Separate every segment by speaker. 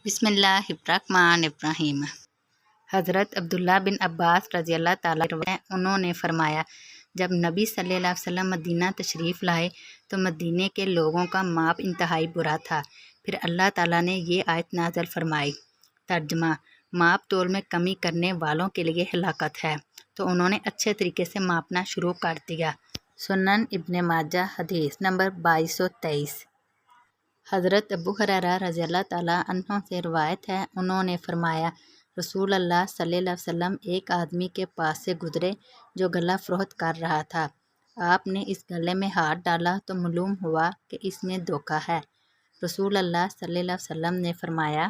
Speaker 1: بسم اللہ الرحمن الرحیم۔ حضرت عبداللہ بن عباس رضی اللہ تعالیٰ عنہ انہوں نے فرمایا، جب نبی صلی اللہ علیہ وسلم مدینہ تشریف لائے تو مدینے کے لوگوں کا ماپ انتہائی برا تھا۔ پھر اللہ تعالیٰ نے یہ آیت نازل فرمائی۔ ترجمہ: ماپ تول میں کمی کرنے والوں کے لیے ہلاکت ہے، تو انہوں نے اچھے طریقے سے ماپنا شروع کر دیا۔ سنن ابن ماجہ حدیث نمبر 2223۔ حضرت ابو ہریرہ رضی اللہ تعالیٰ عنہ سے روایت ہے، انہوں نے فرمایا، رسول اللہ صلی اللہ علیہ وسلم ایک آدمی کے پاس سے گزرے جو غلہ فروخت کر رہا تھا۔ آپ نے اس غلے میں ہاتھ ڈالا تو معلوم ہوا کہ اس میں دھوکہ ہے۔ رسول اللہ صلی اللہ علیہ وسلم نے فرمایا،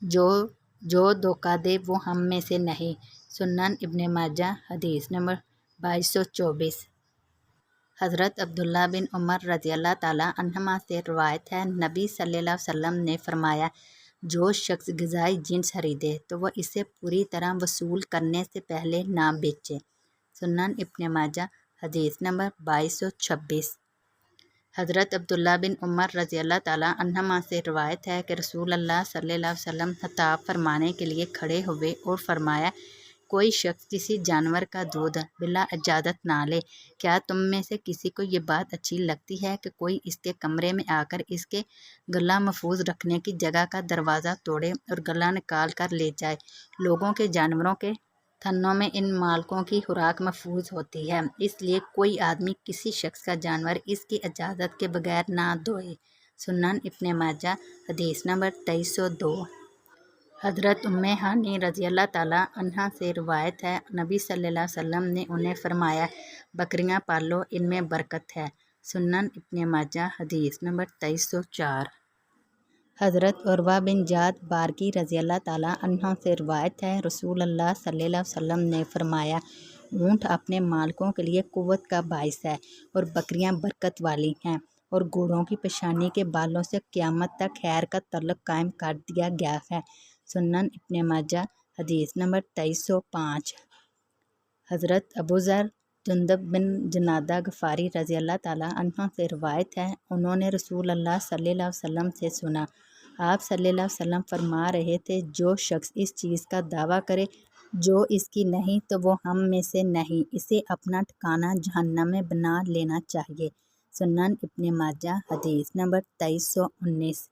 Speaker 1: جو دھوکہ دے وہ ہم میں سے نہیں۔ سنن ابن ماجہ حدیث نمبر 2224۔ حضرت عبداللہ بن عمر رضی اللہ تعالیٰ عنہما سے روایت ہے، نبی صلی اللہ علیہ وسلم نے فرمایا، جو شخص غذائی جنس خریدے تو وہ اسے پوری طرح وصول کرنے سے پہلے نہ بیچے۔ سنن ابن ماجہ حدیث نمبر 2226۔ حضرت عبداللہ بن عمر رضی اللہ تعالیٰ عنہما سے روایت ہے کہ رسول اللہ صلی اللہ علیہ وسلم خطاب فرمانے کے لیے کھڑے ہوئے اور فرمایا، کوئی شخص کسی جانور کا دودھ بلا اجازت نہ لے۔ کیا تم میں سے کسی کو یہ بات اچھی لگتی ہے کہ کوئی اس کے کمرے میں آ کر اس کے غلہ محفوظ رکھنے کی جگہ کا دروازہ توڑے اور غلہ نکال کر لے جائے؟ لوگوں کے جانوروں کے تھنوں میں ان مالکوں کی خوراک محفوظ ہوتی ہے، اس لیے کوئی آدمی کسی شخص کا جانور اس کی اجازت کے بغیر نہ دھوئے۔ سنن ابن ماجہ حدیث نمبر 2302۔ حضرت ام ہانی رضی اللہ تعالیٰ عنہا سے روایت ہے، نبی صلی اللہ علیہ وسلم نے انہیں فرمایا، بکریاں پالو، ان میں برکت ہے۔ سنن ابن ماجہ حدیث نمبر 2304۔ حضرت عروہ بن جعد بارقی رضی اللہ تعالیٰ عنہ سے روایت ہے، رسول اللہ صلی اللہ علیہ وسلم نے فرمایا، اونٹ اپنے مالکوں کے لیے قوت کا باعث ہے اور بکریاں برکت والی ہیں، اور گھوڑوں کی پیشانی کے بالوں سے قیامت تک خیر کا تعلق قائم کر دیا گیا ہے۔ سنن ابن ماجہ حدیث نمبر 2305۔ حضرت ابو ذر جندب بن جنادہ غفاری رضی اللہ تعالیٰ عنہ سے روایت ہے، انہوں نے رسول اللہ صلی اللہ علیہ وسلم سے سنا، آپ صلی اللہ علیہ وسلم فرما رہے تھے، جو شخص اس چیز کا دعویٰ کرے جو اس کی نہیں تو وہ ہم میں سے نہیں، اسے اپنا ٹھکانہ جہنم میں بنا لینا چاہیے۔ سنن ابن ماجہ حدیث نمبر 2319۔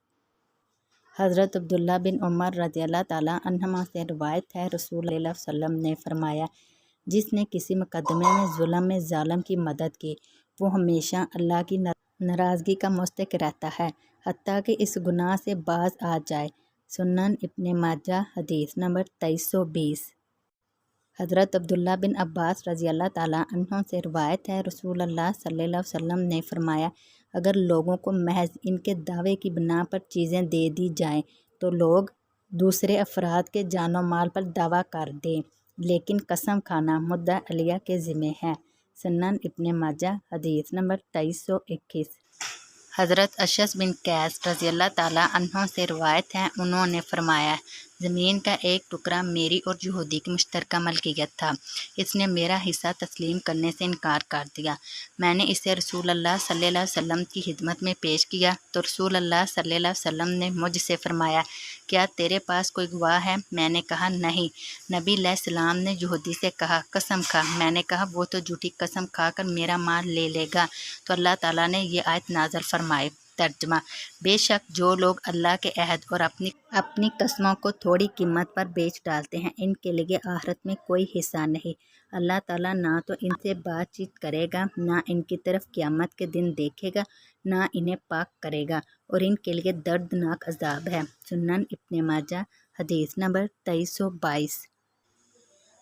Speaker 1: حضرت عبداللہ بن عمر رضی اللہ تعالیٰ عنہما سے روایت ہے، رسول اللہ صلی اللہ علیہ وسلم نے فرمایا، جس نے کسی مقدمے میں ظلم میں ظالم کی مدد کی، وہ ہمیشہ اللہ کی ناراضگی کا مستحق رہتا ہے، حتیٰ کہ اس گناہ سے باز آ جائے۔ سنن ابن ماجہ حدیث نمبر 2320۔ حضرت عبداللہ بن عباس رضی اللہ تعالیٰ عنہ سے روایت ہے، رسول اللہ صلی اللہ علیہ وسلم نے فرمایا، اگر لوگوں کو محض ان کے دعوے کی بنا پر چیزیں دے دی جائیں تو لوگ دوسرے افراد کے جان و مال پر دعویٰ کر دیں، لیکن قسم کھانا مدعی علیہ کے ذمہ ہے۔ سنن ابن ماجہ حدیث نمبر 2321۔ حضرت اشعث بن قیس رضی اللہ تعالیٰ عنہ سے روایت ہے، انہوں نے فرمایا، زمین کا ایک ٹکڑا میری اور یہودی کی مشترکہ ملکیت تھا، اس نے میرا حصہ تسلیم کرنے سے انکار کر دیا۔ میں نے اسے رسول اللہ صلی اللہ علیہ وسلم کی خدمت میں پیش کیا تو رسول اللہ صلی اللہ علیہ وسلم نے مجھ سے فرمایا، کیا تیرے پاس کوئی گواہ ہے؟ میں نے کہا نہیں۔ نبی علیہ السلام نے یہودی سے کہا، قسم کھا۔ میں نے کہا، وہ تو جھوٹی قسم کھا کر میرا مال لے لے گا، تو اللہ تعالیٰ نے یہ آیت نازل فرمائی۔ ترجمہ: بے شک جو لوگ اللہ کے عہد اور اپنی قسموں کو تھوڑی قیمت پر بیچ ڈالتے ہیں، ان کے لیے آخرت میں کوئی حصہ نہیں۔ اللہ تعالیٰ نہ تو ان سے بات چیت کرے گا، نہ ان کی طرف قیامت کے دن دیکھے گا، نہ انہیں پاک کرے گا، اور ان کے لیے دردناک عذاب ہے۔ سنن ابن ماجہ حدیث نمبر 2322۔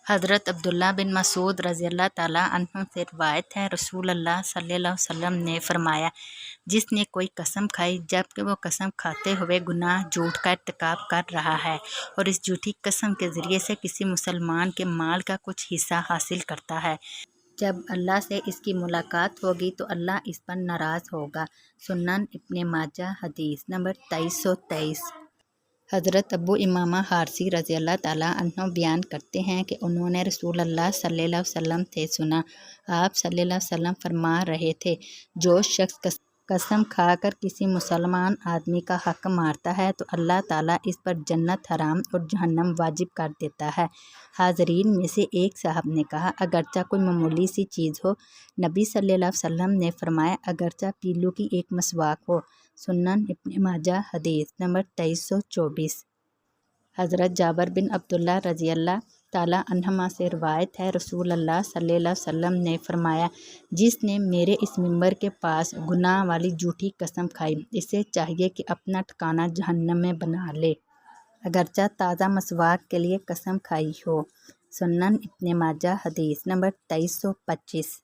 Speaker 1: حضرت عبداللہ بن مسعود رضی اللہ تعالیٰ عنہ سے روایت ہے، رسول اللہ صلی اللہ علیہ وسلم نے فرمایا، جس نے کوئی قسم کھائی جبکہ وہ قسم کھاتے ہوئے گناہ جھوٹ کا ارتکاب کر رہا ہے اور اس جھوٹی قسم کے ذریعے سے کسی مسلمان کے مال کا کچھ حصہ حاصل کرتا ہے، جب اللہ سے اس کی ملاقات ہوگی تو اللہ اس پر ناراض ہوگا۔ سنن ابن ماجہ حدیث نمبر 2323۔ حضرت ابو امامہ حارثی رضی اللہ تعالیٰ عنہ بیان کرتے ہیں کہ انہوں نے رسول اللہ صلی اللہ علیہ وسلم سے سنا، آپ صلی اللہ علیہ وسلم فرما رہے تھے، جو شخص قسم کھا کر کسی مسلمان آدمی کا حق مارتا ہے تو اللہ تعالیٰ اس پر جنت حرام اور جہنم واجب کر دیتا ہے۔ حاضرین میں سے ایک صاحب نے کہا، اگرچہ کوئی معمولی سی چیز ہو۔ نبی صلی اللہ علیہ وسلم نے فرمایا، اگرچہ پیلو کی ایک مسواک ہو۔ سنن ابن ماجہ حدیث نمبر 2324۔ حضرت جابر بن عبداللہ رضی اللہ تعالیٰ عنہما سے روایت ہے، رسول اللہ صلی اللہ علیہ وسلم نے فرمایا، جس نے میرے اس ممبر کے پاس گناہ والی جھوٹی قسم کھائی، اسے چاہیے کہ اپنا ٹھکانہ جہنم میں بنا لے، اگرچہ تازہ مسواک کے لیے قسم کھائی ہو۔ سنن ابن ماجہ حدیث نمبر 2325۔